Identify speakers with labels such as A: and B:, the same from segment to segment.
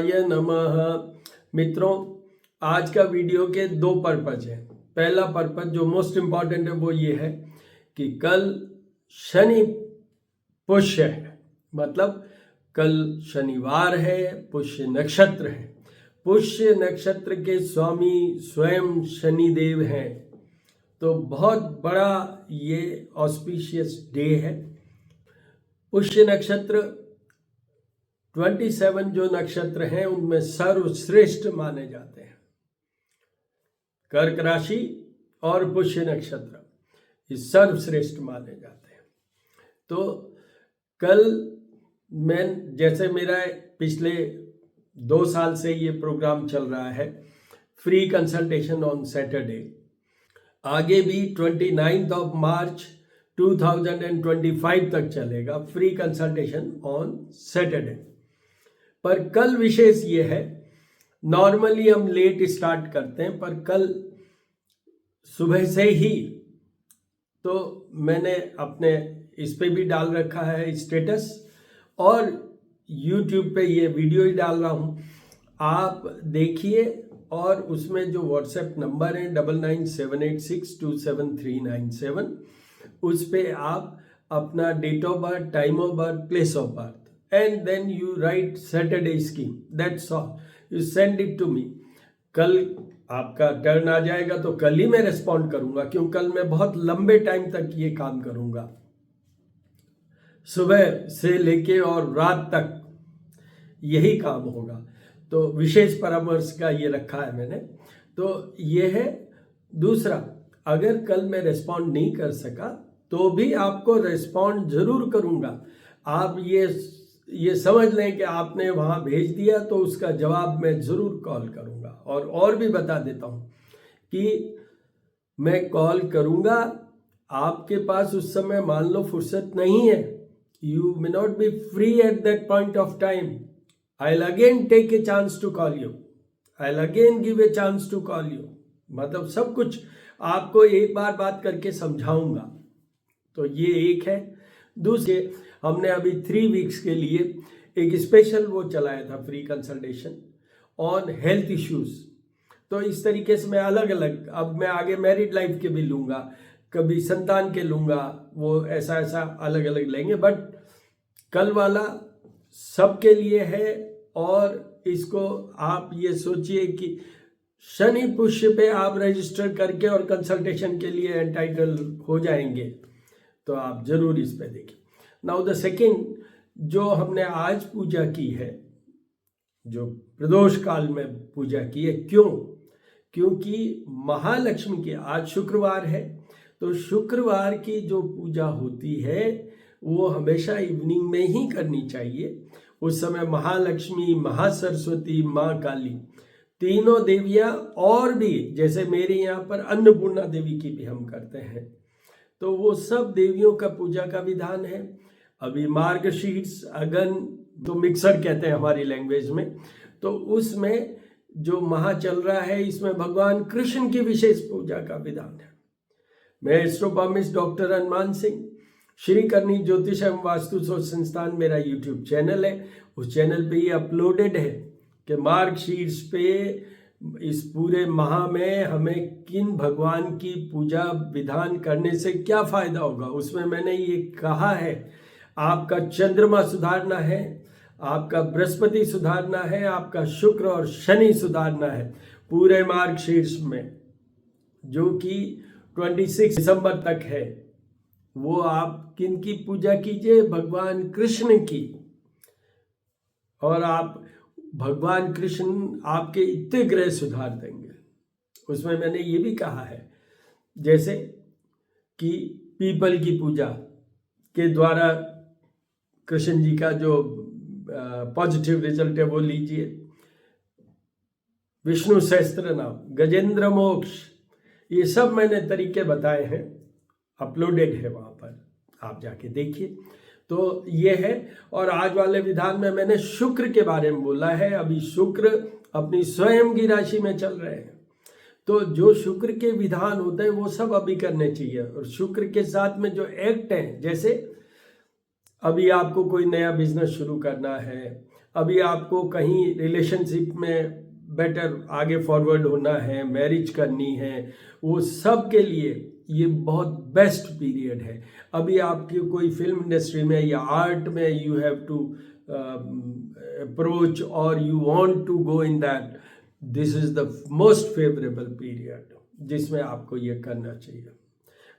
A: शिवाय नमः। मित्रों, आज का वीडियो के दो पर्पज हैं। पहला पर्पज जो मोस्ट इम्पॉर्टेंट है वो ये है कि कल शनि पुष्य है, मतलब कल शनिवार है, पुष्य नक्षत्र है। पुष्य नक्षत्र के स्वामी स्वयं शनिदेव हैं, तो बहुत बड़ा ये ऑस्पिशियस डे है। पुष्य नक्षत्र 27 जो नक्षत्र हैं उनमें सर्वश्रेष्ठ माने जाते हैं। कर्क राशि और पुष्य नक्षत्र ये सर्वश्रेष्ठ माने जाते हैं। तो कल मैं जैसे मेरा पिछले 2 साल से ये प्रोग्राम चल रहा है, फ्री कंसल्टेशन ऑन सैटरडे, आगे भी 29 मार्च 2025 तक चलेगा फ्री कंसल्टेशन ऑन सैटरडे। पर कल विशेष ये है, नॉर्मली हम लेट स्टार्ट करते हैं, पर कल सुबह से ही तो मैंने अपने इस पे भी डाल रखा है स्टेटस, और YouTube पे ये वीडियो ही डाल रहा हूँ। आप देखिए, और उसमें जो व्हाट्सएप नंबर है 9978627397, उस पे आप अपना date of birth, time of birth, place of birth, and then you write Saturday scheme, that's all, you send it to me। कल आपका टर्न आ जाएगा तो कल ही मैं रिस्पॉन्ड करूंगा, क्यों कल मैं बहुत लंबे टाइम तक ये काम करूंगा, सुबह से लेके और रात तक यही काम होगा। तो विशेष परामर्श का ये रखा है मैंने। तो ये है। दूसरा, अगर कल मैं रिस्पॉन्ड नहीं कर सका तो भी आपको रिस्पॉन्ड जरूर करूंगा। आप ये समझ लें कि आपने वहाँ भेज दिया तो उसका जवाब मैं ज़रूर कॉल करूँगा। और भी बता देता हूँ कि मैं कॉल करूँगा, आपके पास उस समय मान लो फुर्सत नहीं है, you may not be free at that point of time, I will again take a chance to call you, I will again give a chance to call you. मतलब सब कुछ आपको एक बार बात करके समझाऊंगा। तो ये एक है। दूसरे, हमने अभी 3 वीक्स के लिए एक स्पेशल वो चलाया था, free consultation on health issues. तो इस तरीके से मैं अलग अलग, अब मैं आगे मैरिड लाइफ के भी लूँगा, कभी संतान के लूँगा, वो ऐसा अलग अलग लेंगे। बट कल वाला सबके लिए है, और इसको आप ये सोचिए कि शनि पुष्य पे आप रजिस्टर करके और कंसल्टेशन के लिए एंटाइटल हो जाएंगे। तो आप जरूर इस पे देखिए। नाउ द सेकेंड, जो हमने आज पूजा की है, जो प्रदोष काल में पूजा की है, क्योंकि महालक्ष्मी की आज शुक्रवार है, तो शुक्रवार की जो पूजा होती है वो हमेशा इवनिंग में ही करनी चाहिए। उस समय महालक्ष्मी, महासरस्वती, माँ काली, तीनों देवियाँ, और भी जैसे मेरे यहाँ पर अन्नपूर्णा देवी की भी हम करते हैं, तो वो सब देवियों का पूजा का विधान है। अभी मार्गशीर्ष, अगन, तो मिक्सर कहते हैं हमारी लैंग्वेज में, तो उसमें जो महा चल रहा है, इसमें भगवान कृष्ण की विशेष पूजा का विधान है। मैं एस्ट्रोपॉमिस्ट डॉक्टर हनुमान सिंह, श्री करनी ज्योतिष एवं वास्तु शोध संस्थान मेरा यूट्यूब चैनल है। उस चैनल पे ये अपलोडेड है कि मार्गशीर्ष पे इस पूरे माह में हमें किन भगवान की पूजा विधान करने से क्या फायदा होगा। उसमें मैंने ये कहा है, आपका चंद्रमा सुधारना है, आपका बृहस्पति सुधारना है, आपका शुक्र और शनि सुधारना है पूरे मार्गशीर्ष में, जो कि 26 दिसंबर तक है। वो आप किन की पूजा कीजिए? भगवान कृष्ण की। और आप भगवान कृष्ण आपके इतने ग्रह सुधार देंगे। उसमें मैंने ये भी कहा है, जैसे कि पीपल की पूजा के द्वारा कृष्ण जी का जो पॉजिटिव रिजल्ट है वो लीजिए। विष्णु सहस्त्र नाम, गजेंद्र मोक्ष, ये सब मैंने तरीके बताए हैं, अपलोडेड है वहाँ पर, आप जाके देखिए। तो ये है। और आज वाले विधान में मैंने शुक्र के बारे में बोला है। अभी शुक्र अपनी स्वयं की राशि में चल रहे हैं, तो जो शुक्र के विधान होते हैं वो सब अभी करने चाहिए। और शुक्र के साथ में जो एक्ट हैं, जैसे अभी आपको कोई नया बिजनेस शुरू करना है, अभी आपको कहीं रिलेशनशिप में बेटर आगे फॉरवर्ड होना है, मैरिज करनी है, वो सब के लिए ये बहुत बेस्ट पीरियड है। अभी आपकी कोई फिल्म इंडस्ट्री में या आर्ट में यू हैव टू अप्रोच और you want to go in that, this is the most favourable period जिसमें आपको ये करना चाहिए।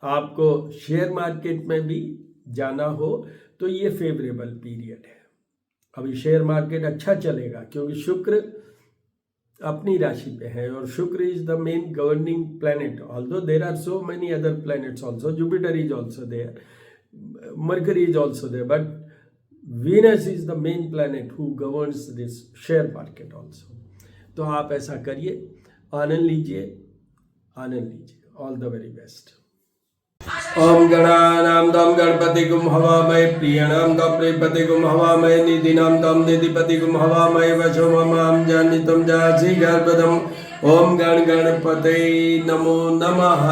A: आपको शेयर मार्केट में भी जाना हो तो ये फेवरेबल पीरियड है। अभी शेयर मार्केट अच्छा चलेगा क्योंकि शुक्र अपनी राशि पे है और शुक्र is the main governing planet, although there are so many other planets also, Jupiter is also there, Mercury is also there, but Venus is the main planet who governs this share market also. तो आप ऐसा करिए, आनंद लीजिए, आनंद लीजिए। All the very best. ओम गणानां त्वां गणपतिगुं हवामहे, प्रियाणां त्वां प्रियपतिगुं हवामहे, निधिनां त्वां निधिपतिगुं हवामहे, वशो ममां जानितं जासि गर्भदम्। ओम गण गणपते नमो नमः।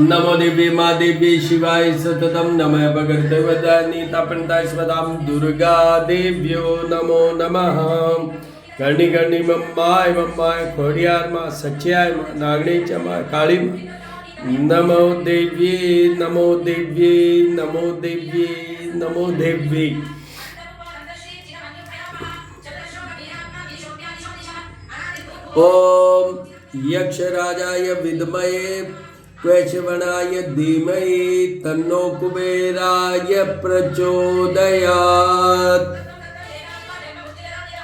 A: नमो दिव्य माँ दिव्य शिवाय सततम, नमः भगवते वदानि तपन्ताय स्वदां दुर्गा देव्यो नमो नमः। कर्णी कर्णी मम्माय मम्माय, खोड़ियार माँ, सच्याय माँ, नागणी चमा, काली माँ, नमो देव्ये नमो देव्ये नमो देव्ये नमो देव्ये। ओम यक्षराजाय विद्महे वैश्वनाय धीमहि तन्नो कुबेराय प्रचोदयात्।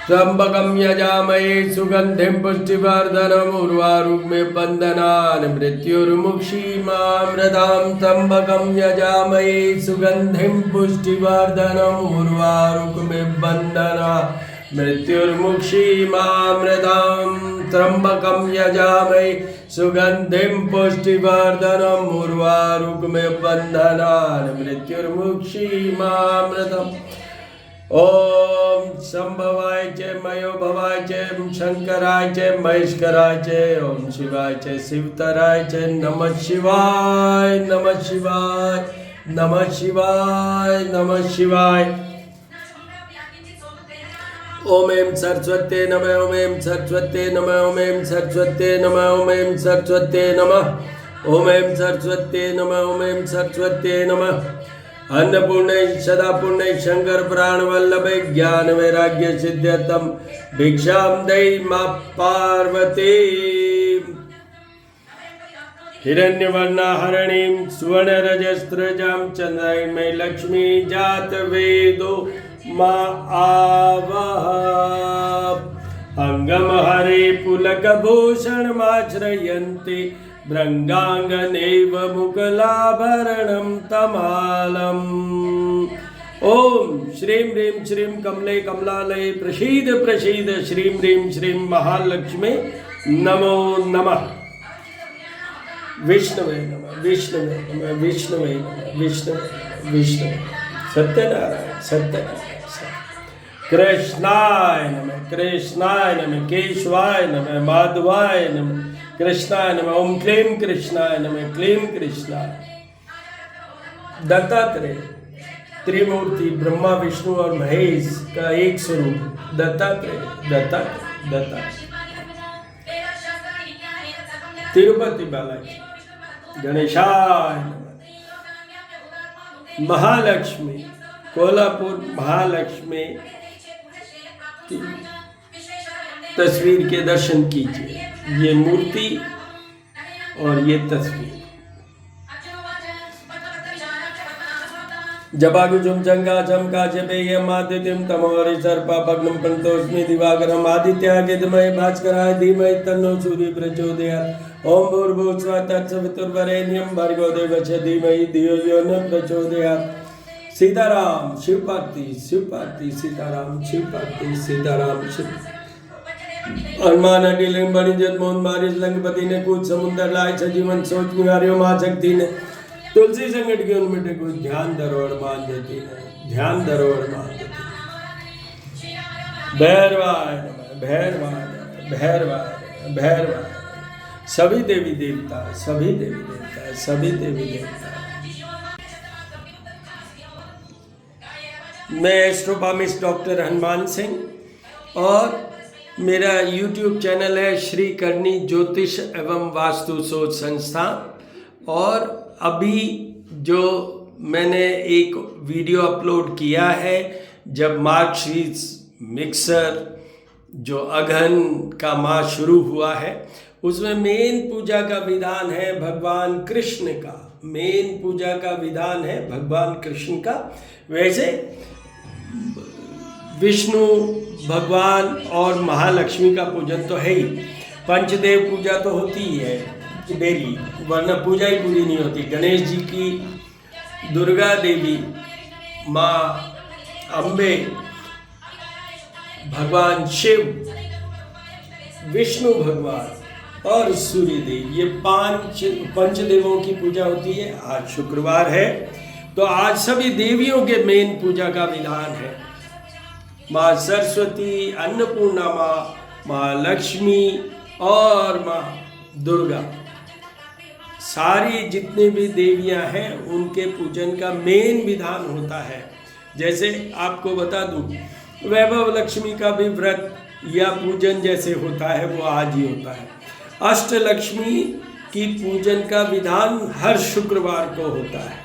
A: त्र्यंबकं यजामहे सुगंधिं पुष्टिवर्धनम्, उर्वारुकमिव बन्धनान् मृत्युर्मुक्षीमामृताम्। त्र्यंबकं यजामहे सुगंधिं पुष्टिवर्धनम्, उर्वारुकमिव बन्धनान् मृत्युर्मुक्षीमामृताम्। त्र्यंबकं यजामहे सुगंधिं पुष्टिवर्धनम्, उर्वारुकमिव बन्धनान् मृत्युर्मुक्षीमामृताम्। ओम संभवाय च मयो भवाय च शंकराय च महेश्वराय च ओम शिवाय च शिवतराय च नमः शिवाय नमः शिवाय नमः शिवाय नमः शिवाय। ओम ऐं सरस्वते नमः, ओम ऐं सरस्वते नमः, ओम ऐं सरस्वते नमः, ओम ऐं सरस्वते नमः, ओम ऐं सरस्वते नमः, ओम ऐं सरस्वते नमः। अन्नपूर्णे सदा पूर्णे शंकर प्राण वल्लभे, ज्ञान वैराग्य सिद्ध्यर्थम भिक्षां देहि मां पार्वती। हिरण्यवर्णा हरणीं सुवर्णरजस्रजां चन्द्रमयी लक्ष्मी जात वेदो मा आवह। अंगम हरे पुलकभूषणमाश्रयन्ति, भृंगांगनेव मुकुलाभरणं तमालम्। ओम श्रीं ह्रीं श्रीं कमले कमलालये प्रसीद प्रसीद श्रीं ह्रीं श्रीं महालक्ष्मी नमो नमः। विष्णवे नमः, विष्णवे नमः, विष्णवे नमः, विष्णवे विष्णवे। सत्यनारायण सत्यनारायण। कृष्णाय नमः, कृष्णाय नमः, केशवाय नमः, माधवाय नमः, कृष्णाय नमः। ओम क्लीं कृष्णाय नमः, क्लीं कृष्णाय। दत्तात्रेय त्रिमूर्ति ब्रह्मा विष्णु और महेश का एक स्वरूप दत्तात्रेय दत्तात्रेय दत्तात्रेय। तिरुपति बालाजी गणेशाय नमः। महालक्ष्मी कोल्हापुर महालक्ष्मी की तस्वीर के दर्शन कीजिए। ये मूर्ति और ये तस्वीर। जपाकुसुम चंका चमका जपेयम् आदित्यं तमोहरि सर्पापग्नं पंतोस्मि दिवाकरम् आदित्याय विद्महे भास्कराय धीमहि तन्नो सूर्यः प्रचोदयात्। ओम भूर्भुवः स्वः तत्सवितुर्वरेण्यं भर्गो देवस्य धीमहि धियो यो न प्रचोदयात्। सीताराम शिव पार्वती सीताराम शिव पार्वती सीताराम शिव। हनुमान अडिलिंग बनी जदमोहन मारिस लंकपति ने कूच समुद्र लाए सजीवन सोच निहारियो माँ शक्ति ने तुलसी संकट के उनमिटे कुछ ध्यान धरोहर मान देती ने ध्यान धरोहर मान देती। भैरवाय नमः, भैरवाय नमः, भैरवाय नमः, भैरवाय। सभी देवी देवता सभी देवी देवता सभी देवी देवता मैं एस्ट्रोफार्मिस्ट डॉक्टर हनुमान सिंह और मेरा यूट्यूब चैनल है श्री करणी ज्योतिष एवं वास्तु शोध संस्थान। और अभी जो मैंने एक वीडियो अपलोड किया है, जब मार्गशीर्ष मिक्सर जो अगहन का मास शुरू हुआ है, उसमें मेन पूजा का विधान है भगवान कृष्ण का। मेन पूजा का विधान है भगवान कृष्ण का। वैसे विष्णु भगवान और महालक्ष्मी का पूजन तो है ही, पंचदेव पूजा तो होती ही है डेली, वरना पूजा ही पूरी नहीं होती। गणेश जी की, दुर्गा देवी, माँ अम्बे, भगवान शिव, विष्णु भगवान और सूर्य देव, ये पंचदेवों की पूजा होती है। आज शुक्रवार है तो आज सभी देवियों के मेन पूजा का विधान है। माँ सरस्वती, अन्नपूर्णा माँ, माँ लक्ष्मी और माँ दुर्गा, सारी जितनी भी देवियां हैं उनके पूजन का मेन विधान होता है। जैसे आपको बता दूं, वैभव लक्ष्मी का भी व्रत या पूजन जैसे होता है वो आज ही होता है। अष्टलक्ष्मी की पूजन का विधान हर शुक्रवार को होता है,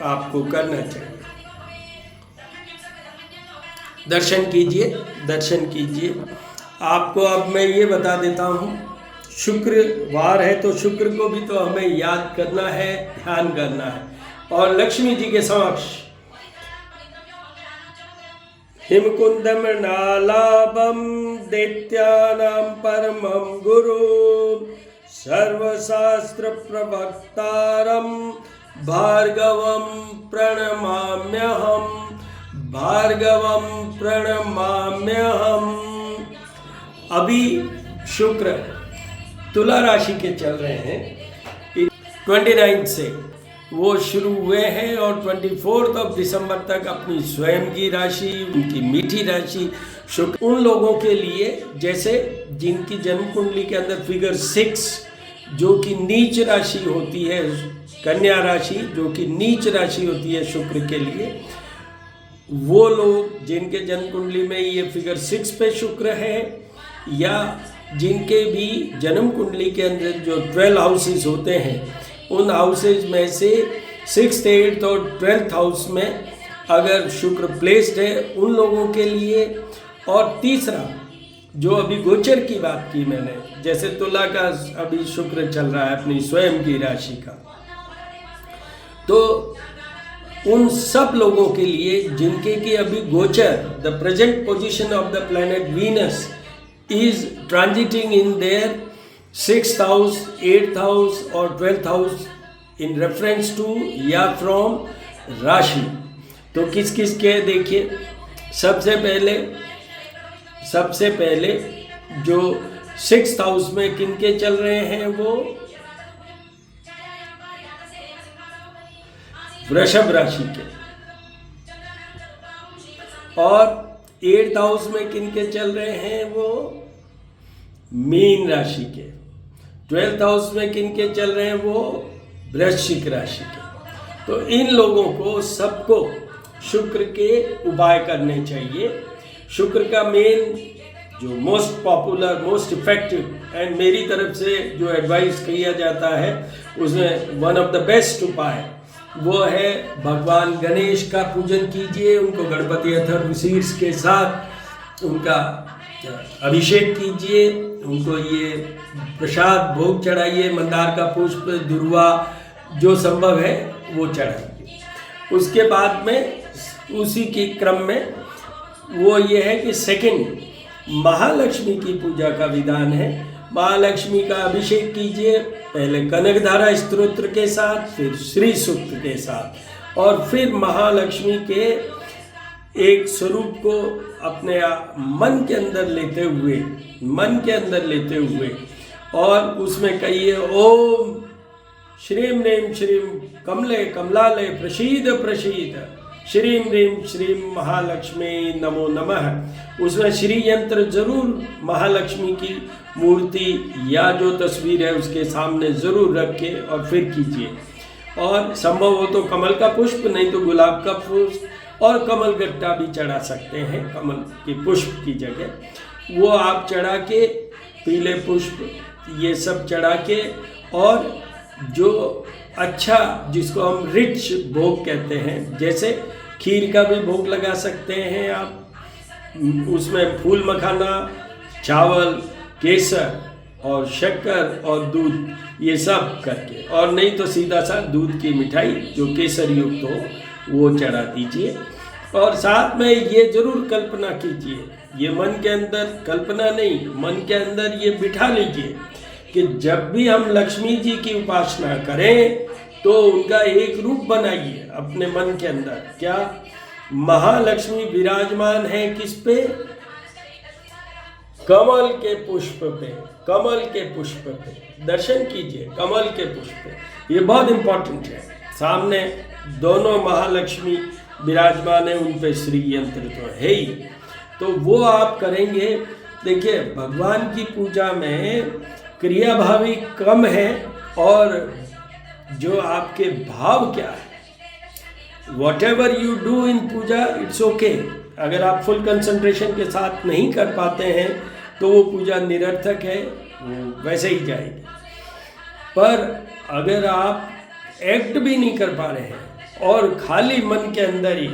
A: आपको करना चाहिए। दर्शन कीजिए, दर्शन कीजिए। आपको अब मैं ये बता देता हूँ, शुक्रवार है तो शुक्र को भी तो हमें याद करना है, ध्यान करना है। और लक्ष्मी जी के समक्ष हिमकुंद मृणालाभम दैत्यानां परमं गुरु सर्वशास्त्र प्रवक्तारं भार्गवं प्रणमाम्यहम्, भार्गवं प्रणमाम्यहम्। अभी शुक्र तुला राशि के चल रहे हैं, 29 से वो शुरू हुए हैं और 24 दिसंबर तक अपनी स्वयं की राशि, उनकी मीठी राशि शुक्र। उन लोगों के लिए जैसे जिनकी जन्म कुंडली के अंदर फिगर 6 जो कि नीच राशि होती है, कन्या राशि जो कि नीच राशि होती है शुक्र के लिए, वो लोग जिनके जन्म कुंडली में ये फिगर 6 पे शुक्र है, या जिनके भी जन्म कुंडली के अंदर जो 12 हाउसेस होते हैं, उन हाउसेज में से 6th, 8th और 12th हाउस में अगर शुक्र प्लेस्ड है, उन लोगों के लिए। और तीसरा, जो अभी गोचर की बात की मैंने, जैसे तुला का अभी शुक्र चल रहा है अपनी स्वयं की राशि का, तो उन सब लोगों के लिए जिनके की अभी गोचर, the present position of the planet Venus is transiting in their 6th house, 8th house और 12th house in reference to या फ्रॉम राशि। तो किस किस के देखिए, सबसे पहले जो 6th हाउस में किनके चल रहे हैं, वो वृषभ राशि के। और 8th हाउस में किनके चल रहे हैं, वो मीन राशि के। 12th हाउस में किनके चल रहे हैं, वो वृश्चिक राशि के। तो इन लोगों को सबको शुक्र के उपाय करने चाहिए। शुक्र का मेन जो most popular, most effective and मेरी तरफ से जो एडवाइस किया जाता है, उसमें वन ऑफ द बेस्ट उपाय वो है भगवान गणेश का पूजन कीजिए। उनको गणपति अथर्वशीर्ष के साथ उनका अभिषेक कीजिए, उनको ये प्रसाद भोग चढ़ाइए, मंदार का पुष्प, दुर्वा, जो संभव है वो चढ़ाइए। उसके बाद में उसी के क्रम में वो ये है कि सेकंड, महालक्ष्मी की पूजा का विधान है। महालक्ष्मी का अभिषेक कीजिए, पहले कनकधारा स्तोत्र के साथ, फिर श्री सूक्त के साथ, और फिर महालक्ष्मी के एक स्वरूप को अपने मन के अंदर लेते हुए और उसमें कहिए ओम श्रीम ह्रीम श्रीम कमले कमलालय प्रसीद प्रसीद श्रीम ह्रीम श्रीम महालक्ष्मी नमो नमः। उसमें श्री यंत्र जरूर महालक्ष्मी की मूर्ति या जो तस्वीर है उसके सामने जरूर रख के और फिर कीजिए। और संभव हो तो कमल का पुष्प, नहीं तो गुलाब का पुष्प और कमल गट्टा भी चढ़ा सकते हैं, कमल के पुष्प की जगह वो आप चढ़ा के, पीले पुष्प ये सब चढ़ा के, और जो अच्छा जिसको हम रिच भोग कहते हैं, जैसे खीर का भी भोग लगा सकते हैं आप, उसमें फूल मखाना, चावल, केसर और शक्कर और दूध ये सब करके, और नहीं तो सीधा सा दूध की मिठाई जो केसर युक्त हो वो चढ़ा दीजिए। और साथ में ये जरूर कल्पना कीजिए, ये मन के अंदर कल्पना नहीं, मन के अंदर ये बिठा लीजिए कि जब भी हम लक्ष्मी जी की उपासना करें तो उनका एक रूप बनाइए अपने मन के अंदर। क्या महालक्ष्मी विराजमान है किस पे? कमल के पुष्प पे, कमल के पुष्प पे दर्शन कीजिए, कमल के पुष्प पे। ये बहुत इंपॉर्टेंट है। सामने दोनों महालक्ष्मी विराजमान है, उन पे श्री यंत्र तो है ही, तो वो आप करेंगे। देखिए भगवान की पूजा में क्रियाभावी कम है, और जो आपके भाव क्या है, whatever you do in puja it's okay. अगर आप फुल कंसंट्रेशन के साथ नहीं कर पाते हैं तो वो पूजा निरर्थक है, वो वैसे ही जाएगी। पर अगर आप एक्ट भी नहीं कर पा रहे हैं और खाली मन के अंदर ही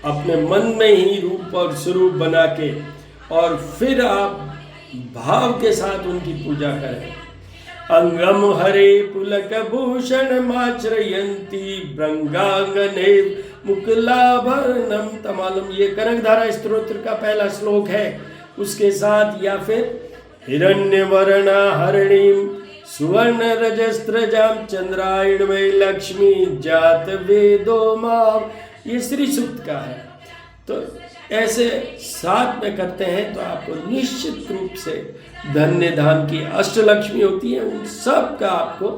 A: अपने मन में ही रूप और स्वरूप बना के और फिर आप भाव के साथ उनकी पूजा करें। अंगम हरे पुलक भूषण माचरयंती भृंगांगने मुकुलाभरणम तमालम, ये कनकधारा स्तोत्र का पहला श्लोक है। उसके साथ या फिर हिरण्यवर्णा हरणीम सुवर्ण रजस्त्रजाम चंद्रायण में लक्ष्मी जात वेदो माम, ये श्री सूक्त का है। तो ऐसे साथ में करते हैं तो आपको निश्चित रूप से धन्य धाम की अष्टलक्ष्मी होती है, उन सब का आपको,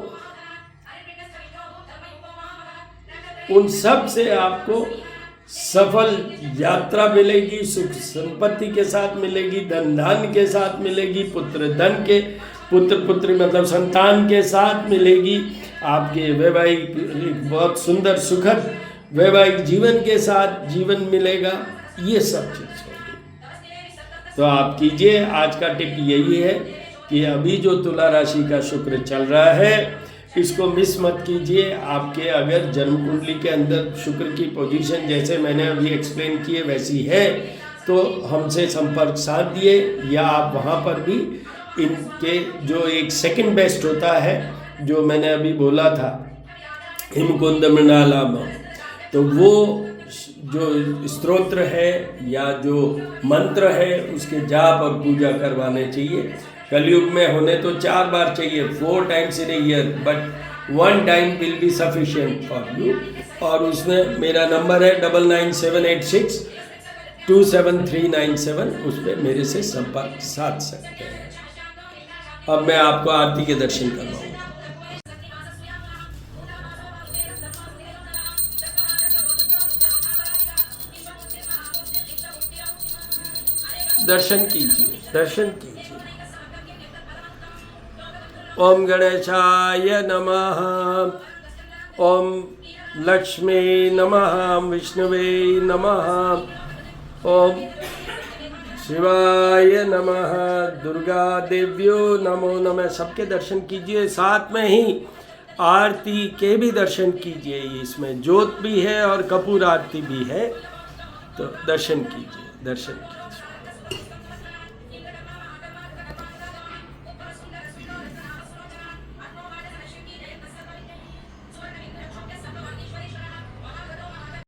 A: उन सब से आपको सफल यात्रा मिलेगी, सुख संपत्ति के साथ मिलेगी, धन धान के साथ मिलेगी, पुत्र धन के, पुत्र पुत्री मतलब संतान के साथ मिलेगी, आपके वैवाहिक बहुत सुंदर सुखद वैवाहिक जीवन के साथ जीवन मिलेगा। ये सब चीज़ होगी। तो आप कीजिए। आज का टिप यही है कि अभी जो तुला राशि का शुक्र चल रहा है इसको मिस मत कीजिए। आपके अगर जन्म कुंडली के अंदर शुक्र की पोजीशन जैसे मैंने अभी एक्सप्लेन किए वैसी है तो हमसे संपर्क साध दिए, या आप वहाँ पर भी इनके जो एक सेकंड बेस्ट होता है जो मैंने अभी बोला था हिमकुंद मृणालम, तो वो जो स्तोत्र है या जो मंत्र है उसके जाप और पूजा करवाने चाहिए। कलयुग में होने तो 4 बार चाहिए, 4 times in a year, but 1 time will be sufficient for you। और उसमें मेरा नंबर है 99786 27397, उस पर मेरे से संपर्क साध सकते हैं। अब मैं आपको आरती के दर्शन करवाऊंगा। दर्शन कीजिए, दर्शन कीजिए। ओम गणेशाय नमः, ओम लक्ष्मी नमः, विष्णुवे नमः, ओम शिवाय नमः, दुर्गा देव्यो नमो नमः। सबके दर्शन कीजिए, साथ में ही आरती के भी दर्शन कीजिए। इसमें ज्योत भी है और कपूर आरती भी है, तो दर्शन कीजिए, दर्शन कीजिए।